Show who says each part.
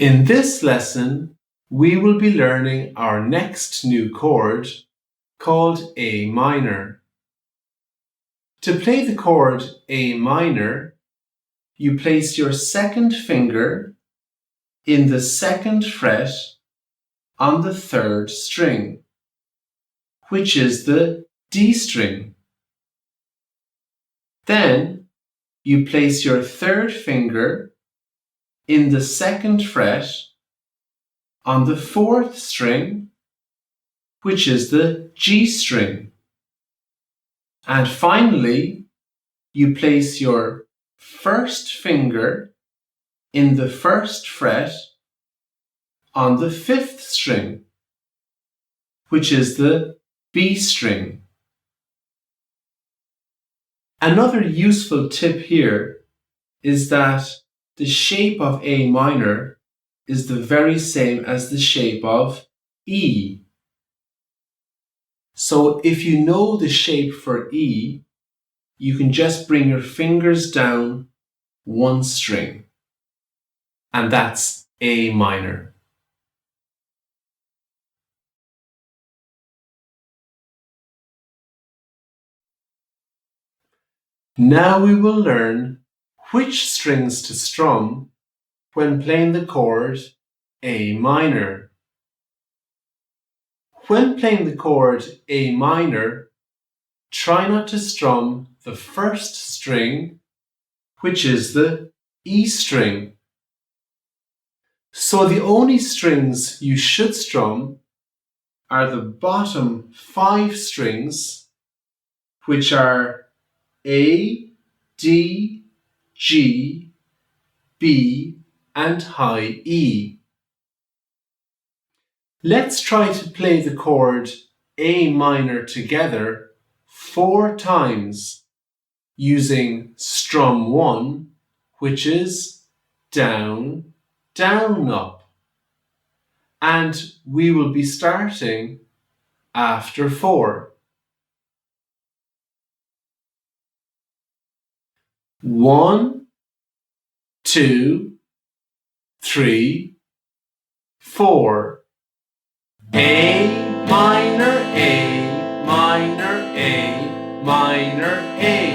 Speaker 1: In this lesson, we will be learning our next new chord called A minor. To play the chord A minor, you place your second finger in the second fret on the third string, which is the D string. Then you place your third finger in the second fret on the fourth string, which is the G string. And finally, you place your first finger in the first fret on the fifth string, which is the B string. Another useful tip here is that the shape of A minor is the very same as the shape of E. So if you know the shape for E, you can just bring your fingers down one string, and that's A minor. Now we will learn which strings to strum when playing the chord A minor. When playing the chord A minor, try not to strum the first string, which is the E string. So the only strings you should strum are the bottom 5 strings, which are A, D, G, B, and high E. Let's try to play the chord A minor together 4 times using strum 1, which is down, down, up. And we will be starting after 4. 1, 2, 3, 4. A minor, A minor, A minor, A